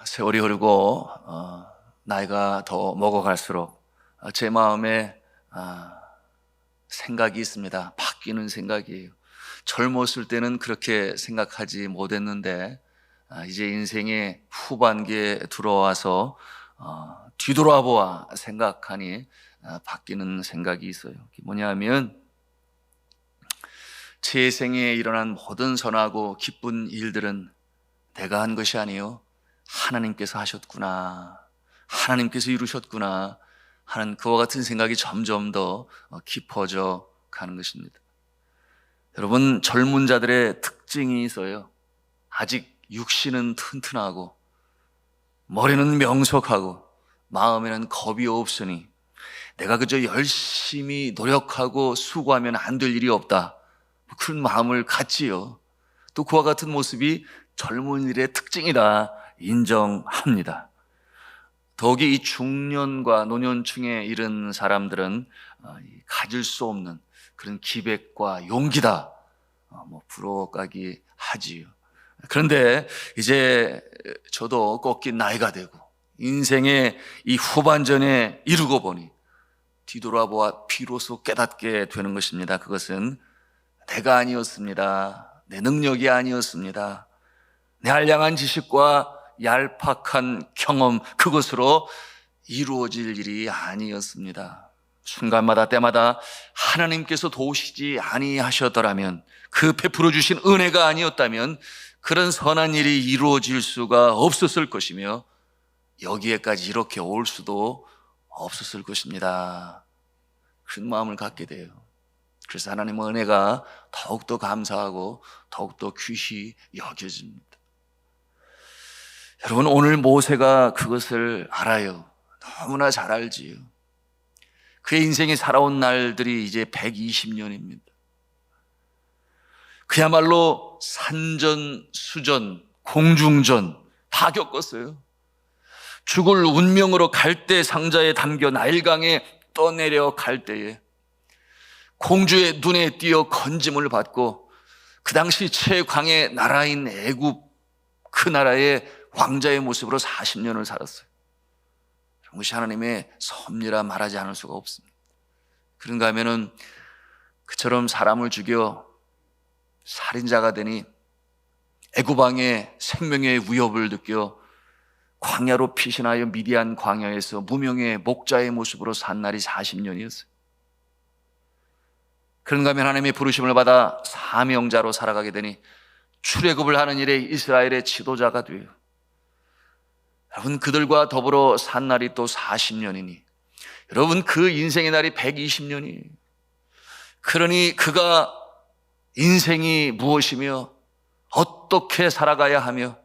세월이 흐르고 나이가 더 먹어갈수록 제 마음에 생각이 있습니다. 바뀌는 생각이에요. 젊었을 때는 그렇게 생각하지 못했는데 이제 인생의 후반기에 들어와서 뒤돌아보아 생각하니 바뀌는 생각이 있어요. 그게 뭐냐면 제 생에 일어난 모든 선하고 기쁜 일들은 내가 한 것이 아니요 하나님께서 하셨구나, 하나님께서 이루셨구나 하는 그와 같은 생각이 점점 더 깊어져 가는 것입니다. 여러분, 젊은 자들의 특징이 있어요. 아직 육신은 튼튼하고 머리는 명석하고 마음에는 겁이 없으니 내가 그저 열심히 노력하고 수고하면 안 될 일이 없다, 그런 마음을 갖지요. 또 그와 같은 모습이 젊은이들의 특징이다 인정합니다. 더욱이 이 중년과 노년층에 이른 사람들은 가질 수 없는 그런 기백과 용기다 부러워까기 하지요. 그런데 이제 저도 꺾인 나이가 되고 인생의 이 후반전에 이르고 보니 뒤돌아보아 비로소 깨닫게 되는 것입니다. 그것은 내가 아니었습니다. 내 능력이 아니었습니다. 내 한량한 지식과 얄팍한 경험, 그것으로 이루어질 일이 아니었습니다. 순간마다 때마다 하나님께서 도우시지 아니하셨더라면, 그 베풀어 주신 은혜가 아니었다면 그런 선한 일이 이루어질 수가 없었을 것이며 여기에까지 이렇게 올 수도 없었을 것입니다. 그런 마음을 갖게 돼요. 그래서 하나님의 은혜가 더욱더 감사하고 더욱더 귀히 여겨집니다. 여러분, 오늘 모세가 그것을 알아요. 너무나 잘 알지요. 그의 인생이 살아온 날들이 이제 120년입니다. 그야말로 산전, 수전, 공중전 다 겪었어요. 죽을 운명으로 갈대 상자에 담겨 나일강에 떠내려 갈 때에 공주의 눈에 띄어 건짐을 받고 그 당시 최강의 나라인 애굽, 그 나라의 왕자의 모습으로 40년을 살았어요. 그것이 하나님의 섭리라 말하지 않을 수가 없습니다. 그런가 하면은 그처럼 사람을 죽여 살인자가 되니 애굽 왕의 생명의 위협을 느껴 광야로 피신하여 미디안 광야에서 무명의 목자의 모습으로 산 날이 40년이었어요. 그런가 하면 하나님의 부르심을 받아 사명자로 살아가게 되니 출애굽을 하는 일에 이스라엘의 지도자가 돼요. 여러분, 그들과 더불어 산 날이 또 40년이니 여러분, 그 인생의 날이 120년이에요. 그러니 그가 인생이 무엇이며 어떻게 살아가야 하며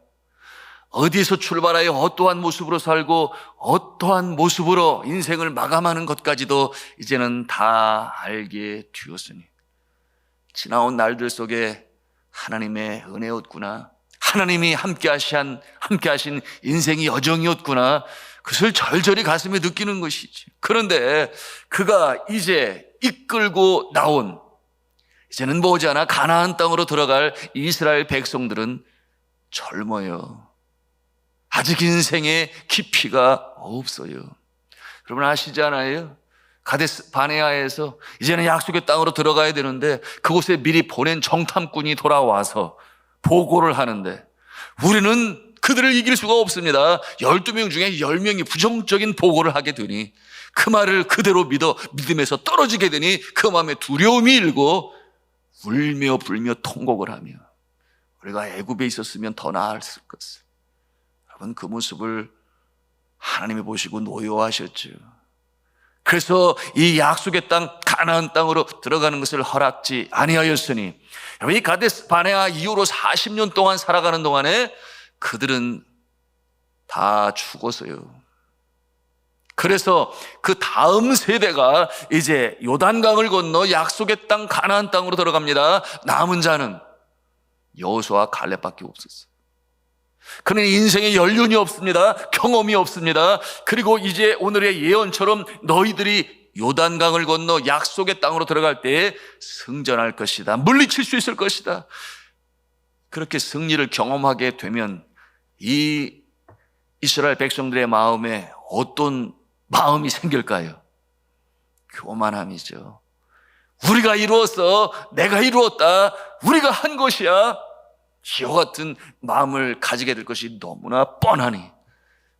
어디서 출발하여 어떠한 모습으로 살고 어떠한 모습으로 인생을 마감하는 것까지도 이제는 다 알게 되었으니 지나온 날들 속에 하나님의 은혜였구나, 하나님이 함께 하신 인생이 여정이었구나, 그것을 절절히 가슴에 느끼는 것이지. 그런데 그가 이제 이끌고 나온, 이제는 머지않아 가나안 땅으로 들어갈 이스라엘 백성들은 젊어요. 아직 인생에 깊이가 없어요. 여러분 아시지 않아요? 가데스 바네아에서 이제는 약속의 땅으로 들어가야 되는데 그곳에 미리 보낸 정탐꾼이 돌아와서 보고를 하는데 우리는 그들을 이길 수가 없습니다. 12명 중에 10명이 부정적인 보고를 하게 되니 그 말을 그대로 믿음에서 떨어지게 되니 그 마음에 두려움이 일고 울며 불며 통곡을 하며 우리가 애굽에 있었으면 더 나았을 것을. 여러분, 그 모습을 하나님이 보시고 노여워하셨죠. 그래서 이 약속의 땅 가나안 땅으로 들어가는 것을 허락지 아니하였으니 이 가데스 바네아 이후로 40년 동안 살아가는 동안에 그들은 다 죽었어요. 그래서 그 다음 세대가 이제 요단강을 건너 약속의 땅 가나안 땅으로 들어갑니다. 남은 자는 여호수아와 갈렙밖에 없었어요. 그는 인생에 연륜이 없습니다. 경험이 없습니다. 그리고 이제 오늘의 예언처럼 너희들이 요단강을 건너 약속의 땅으로 들어갈 때에 승전할 것이다. 물리칠 수 있을 것이다. 그렇게 승리를 경험하게 되면 이 이스라엘 백성들의 마음에 어떤 마음이 생길까요? 교만함이죠. 우리가 이루었어. 내가 이루었다. 우리가 한 것이야. 이와 같은 마음을 가지게 될 것이 너무나 뻔하니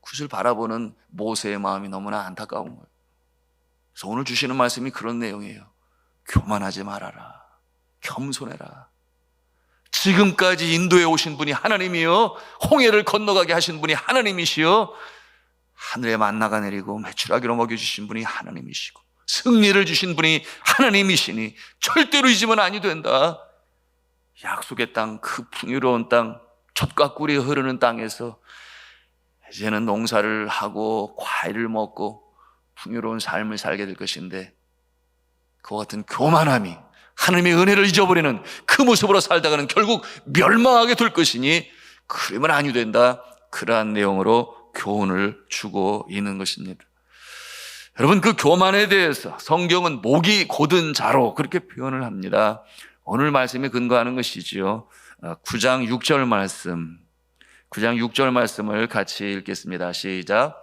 그것을 바라보는 모세의 마음이 너무나 안타까운 거예요. 그래서 오늘 주시는 말씀이 그런 내용이에요. 교만하지 말아라. 겸손해라. 지금까지 인도에 오신 분이 하나님이요, 홍해를 건너가게 하신 분이 하나님이시요, 하늘에 만나가 내리고 메추라기로 먹여주신 분이 하나님이시고 승리를 주신 분이 하나님이시니 절대로 잊으면 아니 된다. 약속의 땅, 그 풍요로운 땅, 젖과 꿀이 흐르는 땅에서 이제는 농사를 하고 과일을 먹고 풍요로운 삶을 살게 될 것인데 그와 같은 교만함이 하나님의 은혜를 잊어버리는 그 모습으로 살다가는 결국 멸망하게 될 것이니 그러면 아니 된다. 그러한 내용으로 교훈을 주고 있는 것입니다. 여러분, 그 교만에 대해서 성경은 목이 곧은 자로 그렇게 표현을 합니다. 오늘 말씀에 근거하는 것이지요. 9장 6절 말씀, 9장 6절 말씀을 같이 읽겠습니다. 시작.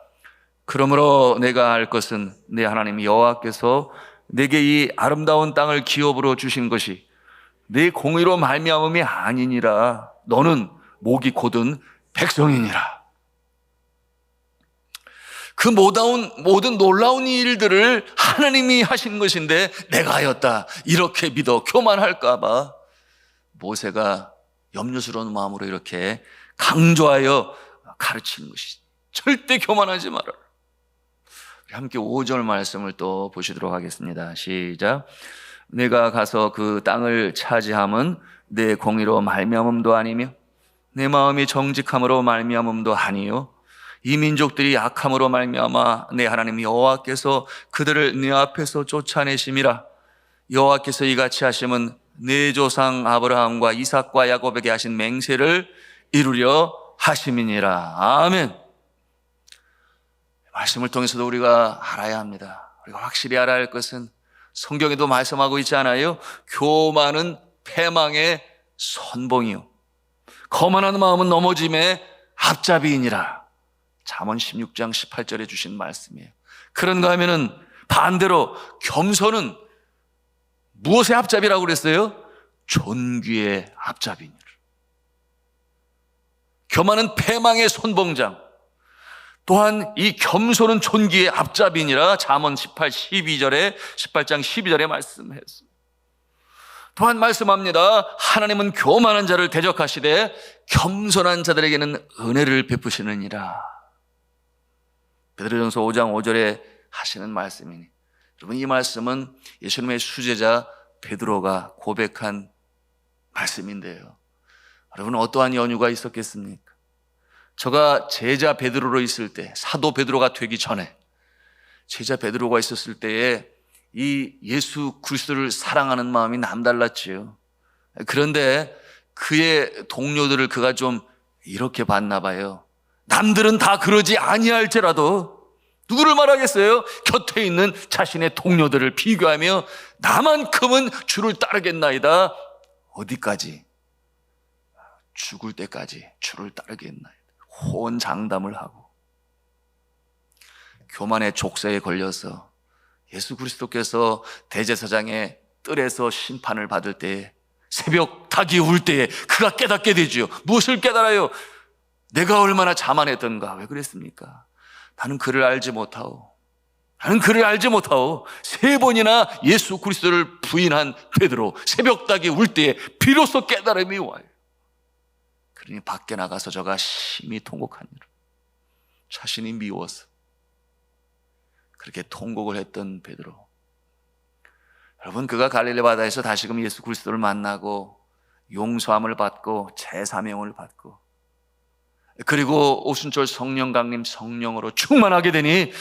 그러므로 내가 알 것은 내 하나님 여호와께서 내게 이 아름다운 땅을 기업으로 주신 것이 내 공의로 말미암음이 아니니라. 너는 목이 곧은 백성이니라. 그 모든 놀라운 일들을 하나님이 하신 것인데 내가 하였다 이렇게 믿어 교만할까 봐 모세가 염려스러운 마음으로 이렇게 강조하여 가르치는 것이지. 절대 교만하지 말아라. 함께 5절 말씀을 또 보시도록 하겠습니다. 시작. 내가 가서 그 땅을 차지함은 내 공의로 말미암음도 아니며 내 마음이 정직함으로 말미암음도 아니요 이 민족들이 악함으로 말미암아 내 하나님 여호와께서 그들을 내 앞에서 쫓아내심이라. 여호와께서 이같이 하심은 내 조상 아브라함과 이삭과 야곱에게 하신 맹세를 이루려 하심이니라. 아멘. 말씀을 통해서도 우리가 알아야 합니다. 우리가 확실히 알아야 할 것은 성경에도 말씀하고 있지 않아요? 교만은 패망의 선봉이요 거만한 마음은 넘어짐의 앞잡이이니라. 잠언 16장 18절에 주신 말씀이에요. 그런가 하면은 반대로 겸손은 무엇의 앞잡이라고 그랬어요? 존귀의 앞잡이니라. 교만은 패망의 선봉장, 또한 이 겸손은 존귀의 앞잡이니라. 잠언 18장 12절에 말씀했습니다. 또한 말씀합니다. 하나님은 교만한 자를 대적하시되 겸손한 자들에게는 은혜를 베푸시느니라. 베드로전서 5장 5절에 하시는 말씀이니 여러분, 이 말씀은 예수님의 수제자 베드로가 고백한 말씀인데요. 여러분, 어떠한 연유가 있었겠습니까? 저가 제자 베드로로 있을 때, 사도 베드로가 되기 전에 제자 베드로가 있었을 때에 이 예수 그리스도를 사랑하는 마음이 남달랐지요. 그런데 그의 동료들을 그가 좀 이렇게 봤나 봐요. 남들은 다 그러지 아니할지라도 누구를 말하겠어요? 곁에 있는 자신의 동료들을 비교하며 나만큼은 주를 따르겠나이다. 어디까지? 죽을 때까지 주를 따르겠나이다. 호언장담을 하고 교만의 족쇄에 걸려서 예수 그리스도께서 대제사장의 뜰에서 심판을 받을 때에 새벽 닭이 울 때에 그가 깨닫게 되지요. 무엇을 깨달아요? 내가 얼마나 자만했던가. 왜 그랬습니까? 나는 그를 알지 못하오. 나는 그를 알지 못하오. 3번이나 예수 그리스도를 부인한 베드로, 새벽 닭이 울 때에 비로소 깨달음이 와요. 그러니 밖에 나가서 저가 심히 통곡하니라. 자신이 미워서 그렇게 통곡을 했던 베드로. 여러분, 그가 갈릴리 바다에서 다시금 예수 그리스도를 만나고 용서함을 받고 재사명을 받고 그리고 오순절 성령 강림 성령으로 충만하게 되니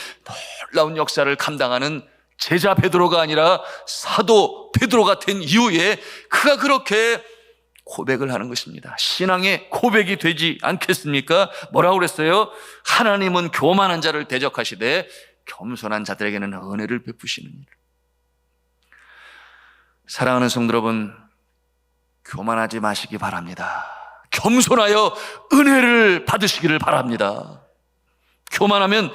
놀라운 역사를 감당하는 제자 베드로가 아니라 사도 베드로가 된 이후에 그가 그렇게 고백을 하는 것입니다. 신앙의 고백이 되지 않겠습니까? 뭐라고 그랬어요? 하나님은 교만한 자를 대적하시되 겸손한 자들에게는 은혜를 베푸시는 일. 사랑하는 성도 여러분, 교만하지 마시기 바랍니다. 겸손하여 은혜를 받으시기를 바랍니다. 교만하면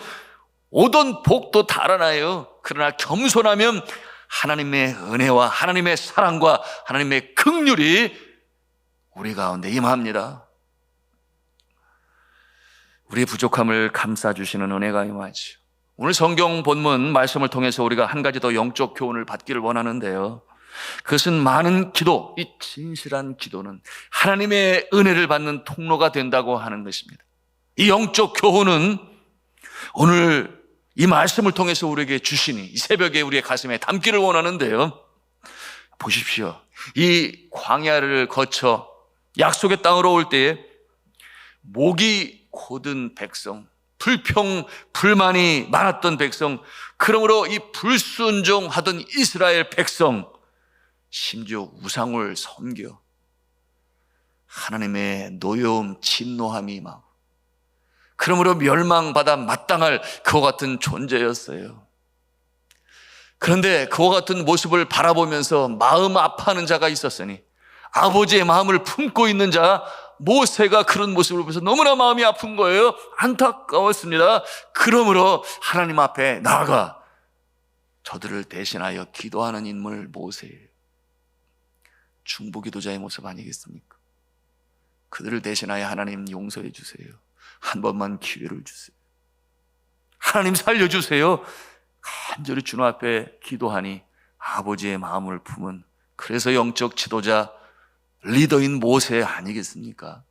오던 복도 달아나요. 그러나 겸손하면 하나님의 은혜와 하나님의 사랑과 하나님의 긍휼이 우리 가운데 임합니다. 우리의 부족함을 감싸주시는 은혜가 임하지요. 오늘 성경 본문 말씀을 통해서 우리가 한 가지 더 영적 교훈을 받기를 원하는데요, 그것은 많은 기도, 이 진실한 기도는 하나님의 은혜를 받는 통로가 된다고 하는 것입니다. 이 영적 교훈은 오늘 이 말씀을 통해서 우리에게 주시니 이 새벽에 우리의 가슴에 담기를 원하는데요, 보십시오. 이 광야를 거쳐 약속의 땅으로 올 때에 목이 곧은 백성, 불평, 불만이 많았던 백성, 그러므로 이 불순종하던 이스라엘 백성, 심지어 우상을 섬겨 하나님의 노여움, 진노함이 임하고 그러므로 멸망받아 마땅할 그와 같은 존재였어요. 그런데 그와 같은 모습을 바라보면서 마음 아파하는 자가 있었으니 아버지의 마음을 품고 있는 자 모세가 그런 모습을 보면서 너무나 마음이 아픈 거예요. 안타까웠습니다. 그러므로 하나님 앞에 나아가 저들을 대신하여 기도하는 인물 모세예요. 중보기도자의 모습 아니겠습니까? 그들을 대신하여 하나님 용서해 주세요. 한 번만 기회를 주세요. 하나님 살려주세요. 간절히 주님 앞에 기도하니 아버지의 마음을 품은, 그래서 영적 지도자 리더인 모세 아니겠습니까?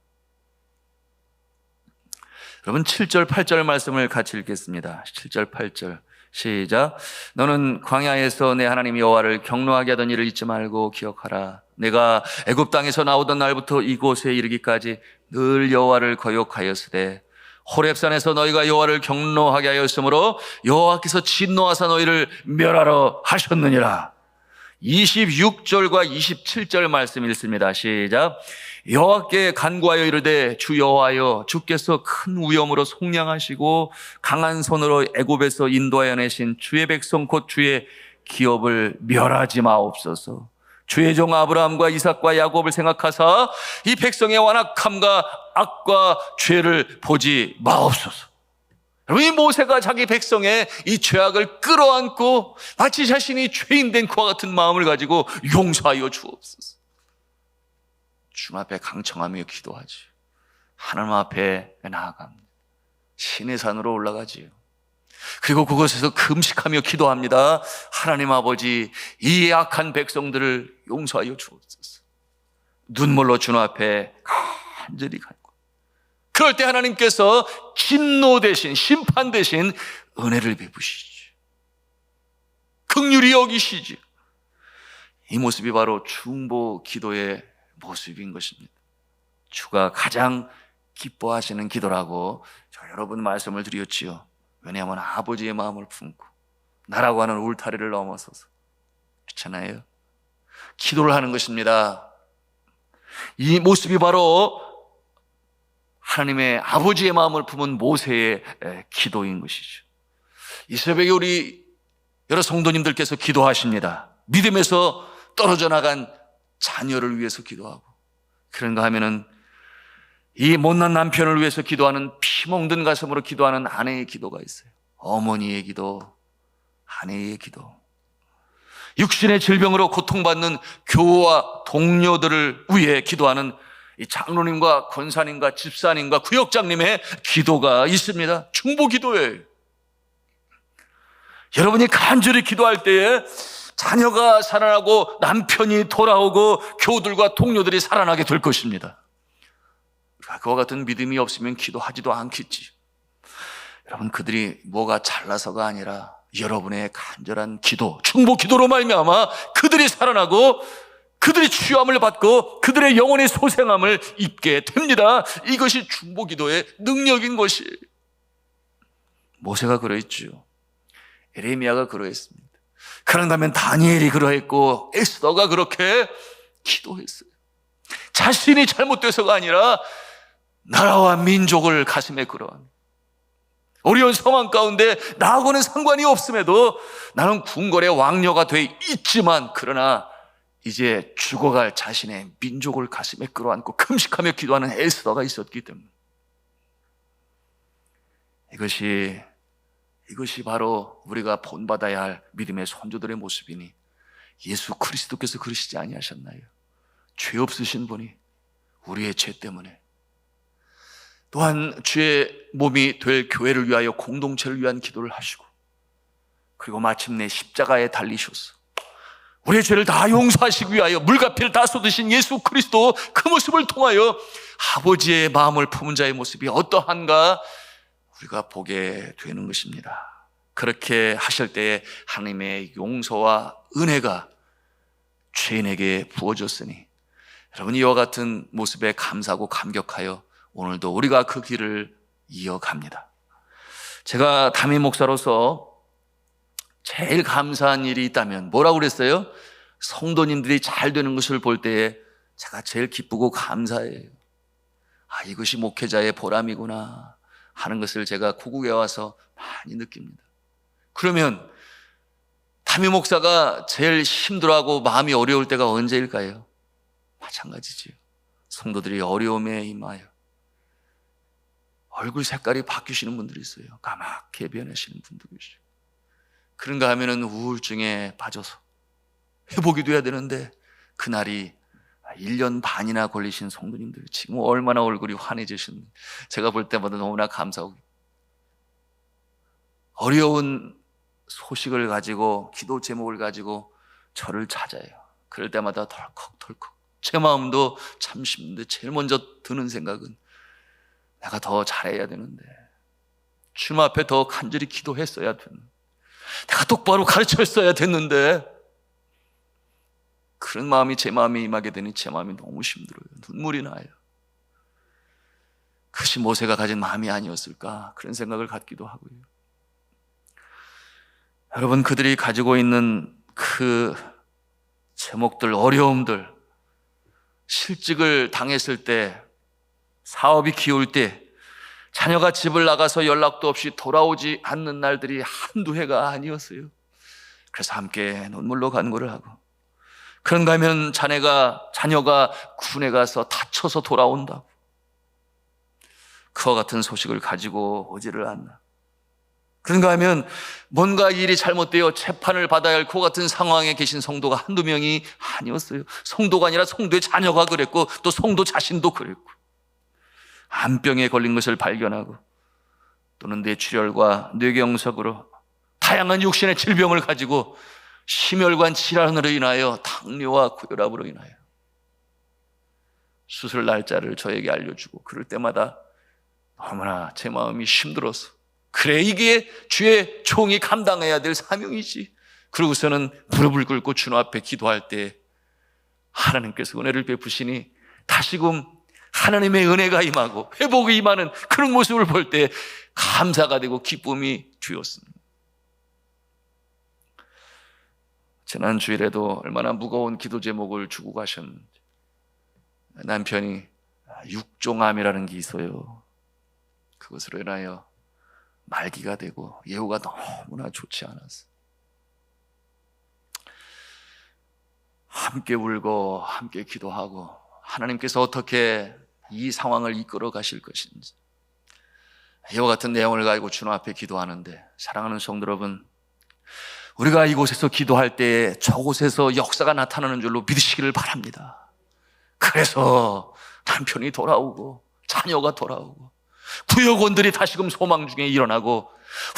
여러분 7절 8절 말씀을 같이 읽겠습니다. 7절 8절 시작. 너는 광야에서 내 하나님 여호와를 경노하게 하던 일을 잊지 말고 기억하라. 내가 애굽 땅에서 나오던 날부터 이곳에 이르기까지 늘 여호와를 거역하였으되 호렙산에서 너희가 여호와를 경노하게 하였으므로 여호와께서 진노하사 너희를 멸하러 하셨느니라. 26절과 27절 말씀 읽습니다. 시작. 여호와께 간구하여 이르되 주 여호와여, 주께서 큰 위엄으로 속량하시고 강한 손으로 애굽에서 인도하여 내신 주의 백성 곧 주의 기업을 멸하지 마옵소서. 주의 종 아브라함과 이삭과 야곱을 생각하사 이 백성의 완악함과 악과 죄를 보지 마옵소서. 이 모세가 자기 백성의 이 죄악을 끌어안고 마치 자신이 죄인된 그와 같은 마음을 가지고 용서하여 주옵소서. 주님 앞에 강청하며 기도하지. 하나님 앞에 나아갑니다. 신의 산으로 올라가지요. 그리고 그곳에서 금식하며 기도합니다. 하나님 아버지, 이 악한 백성들을 용서하여 주옵소서. 눈물로 주님 앞에 간절히 간구. 그럴 때 하나님께서 진노 대신, 심판 대신 은혜를 베푸시지, 긍휼히 여기시지. 이 모습이 바로 중보 기도의 모습인 것입니다. 주가 가장 기뻐하시는 기도라고 저 여러분 말씀을 드렸지요. 왜냐하면 아버지의 마음을 품고 나라고 하는 울타리를 넘어서서, 그렇잖아요, 기도를 하는 것입니다. 이 모습이 바로 하나님의 아버지의 마음을 품은 모세의 기도인 것이죠. 이 새벽에 우리 여러 성도님들께서 기도하십니다. 믿음에서 떨어져 나간 자녀를 위해서 기도하고, 그런가 하면은 이 못난 남편을 위해서 기도하는, 피멍든 가슴으로 기도하는 아내의 기도가 있어요. 어머니의 기도, 아내의 기도. 육신의 질병으로 고통받는 교우와 동료들을 위해 기도하는 이 장로님과 권사님과 집사님과 구역장님의 기도가 있습니다. 중보 기도예요. 여러분이 간절히 기도할 때에 자녀가 살아나고 남편이 돌아오고 교우들과 동료들이 살아나게 될 것입니다. 그와 같은 믿음이 없으면 기도하지도 않겠지. 여러분, 그들이 뭐가 잘나서가 아니라 여러분의 간절한 기도, 중보 기도로 말미암아 그들이 살아나고 그들이 치유함을 받고 그들의 영혼의 소생함을 입게 됩니다. 이것이 중보 기도의 능력인 것이. 모세가 그러했죠. 에레미야가 그러했습니다. 그런다면 다니엘이 그러했고 에스더가 그렇게 기도했어요. 자신이 잘못돼서가 아니라 나라와 민족을 가슴에 끌어안고 어려운 상황 가운데 나하고는 상관이 없음에도 나는 궁궐의 왕녀가 돼 있지만, 그러나 이제 죽어갈 자신의 민족을 가슴에 끌어안고 금식하며 기도하는 에스더가 있었기 때문에, 이것이 바로 우리가 본받아야 할 믿음의 선조들의 모습이니 예수 그리스도께서 그러시지 아니하셨나요? 죄 없으신 분이 우리의 죄 때문에, 또한 주의 몸이 될 교회를 위하여 공동체를 위한 기도를 하시고, 그리고 마침내 십자가에 달리셔서 우리의 죄를 다 용서하시기 위하여 물과 피를 다 쏟으신 예수 그리스도, 그 모습을 통하여 아버지의 마음을 품은 자의 모습이 어떠한가 우리가 보게 되는 것입니다. 그렇게 하실 때에 하나님의 용서와 은혜가 죄인에게 부어졌으니, 여러분, 이와 같은 모습에 감사하고 감격하여 오늘도 우리가 그 길을 이어갑니다. 제가 담임 목사로서 제일 감사한 일이 있다면 뭐라고 그랬어요? 성도님들이 잘 되는 것을 볼 때에 제가 제일 기쁘고 감사해요. 이것이 목회자의 보람이구나 하는 것을 제가 고국에 와서 많이 느낍니다. 그러면 담임 목사가 제일 힘들어하고 마음이 어려울 때가 언제일까요? 마찬가지지요. 성도들이 어려움에 임하여 얼굴 색깔이 바뀌시는 분들이 있어요. 까맣게 변하시는 분도 계시고, 그런가 하면은 우울증에 빠져서 회복이 돼야 되는데 그날이 1년 반이나 걸리신 성도님들, 지금 얼마나 얼굴이 환해지신, 제가 볼 때마다 너무나 감사하고, 어려운 소식을 가지고 기도 제목을 가지고 저를 찾아요. 그럴 때마다 덜컥덜컥 제 마음도 참 힘든데 제일 먼저 드는 생각은 내가 더 잘해야 되는데, 주님 앞에 더 간절히 기도했어야 되는데, 내가 똑바로 가르쳤어야 됐는데, 그런 마음이 제 마음에 임하게 되니 제 마음이 너무 힘들어요. 눈물이 나요. 그것이 모세가 가진 마음이 아니었을까, 그런 생각을 갖기도 하고요. 여러분, 그들이 가지고 있는 그 제목들, 어려움들, 실직을 당했을 때, 사업이 기울 때, 자녀가 집을 나가서 연락도 없이 돌아오지 않는 날들이 한두 해가 아니었어요. 그래서 함께 눈물로 간구를 하고, 그런가 하면 자녀가 군에 가서 다쳐서 돌아온다고, 그와 같은 소식을 가지고 오지를 않나. 그런가 하면 뭔가 일이 잘못되어 재판을 받아야 할 그와 같은 상황에 계신 성도가 한두 명이 아니었어요. 성도가 아니라 성도의 자녀가 그랬고, 또 성도 자신도 그랬고, 암병에 걸린 것을 발견하고, 또는 뇌출혈과 뇌경색으로 다양한 육신의 질병을 가지고 심혈관 질환으로 인하여 당뇨와 고혈압으로 인하여 수술 날짜를 저에게 알려주고, 그럴 때마다 너무나 제 마음이 힘들어서, 그래, 이게 주의 종이 감당해야 될 사명이지. 그러고서는 무릎을 꿇고 주님 앞에 기도할 때 하나님께서 은혜를 베푸시니 다시금 하나님의 은혜가 임하고 회복이 임하는 그런 모습을 볼 때 감사가 되고 기쁨이 주였습니다. 지난 주일에도 얼마나 무거운 기도 제목을 주고 가셨는지, 남편이 육종암이라는 게 있어요. 그것으로 인하여 말기가 되고 예후가 너무나 좋지 않았어요. 함께 울고 함께 기도하고 하나님께서 어떻게 이 상황을 이끌어 가실 것인지, 이와 같은 내용을 가지고 주님 앞에 기도하는데, 사랑하는 성도 여러분, 우리가 이곳에서 기도할 때 저곳에서 역사가 나타나는 줄로 믿으시기를 바랍니다. 그래서 남편이 돌아오고 자녀가 돌아오고 구역원들이 다시금 소망 중에 일어나고,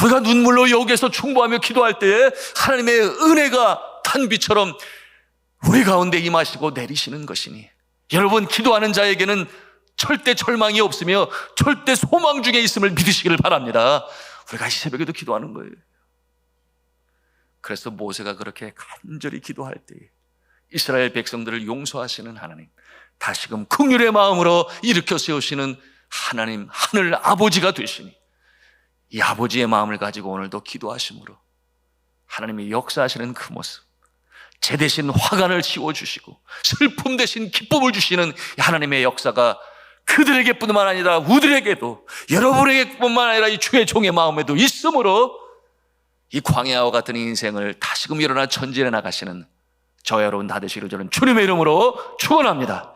우리가 눈물로 여기에서 충보하며 기도할 때에 하나님의 은혜가 단비처럼 우리 가운데 임하시고 내리시는 것이니, 여러분, 기도하는 자에게는 절대 절망이 없으며 절대 소망 중에 있음을 믿으시기를 바랍니다. 우리가 이 새벽에도 기도하는 거예요. 그래서 모세가 그렇게 간절히 기도할 때 이스라엘 백성들을 용서하시는 하나님, 다시금 긍휼의 마음으로 일으켜 세우시는 하나님, 하늘 아버지가 되시니, 이 아버지의 마음을 가지고 오늘도 기도하심으로 하나님이 역사하시는 그 모습, 제 대신 화관을 지워주시고 슬픔 대신 기쁨을 주시는 하나님의 역사가 그 그들에게뿐만 아니라 우리에게도, 여러분에게뿐만 아니라 이 주의 종의 마음에도 있으므로 이 광야와 같은 인생을 다시금 일어나 전진해 나가시는 저 여러분 다 되시기를 저는 주님의 이름으로 축원합니다.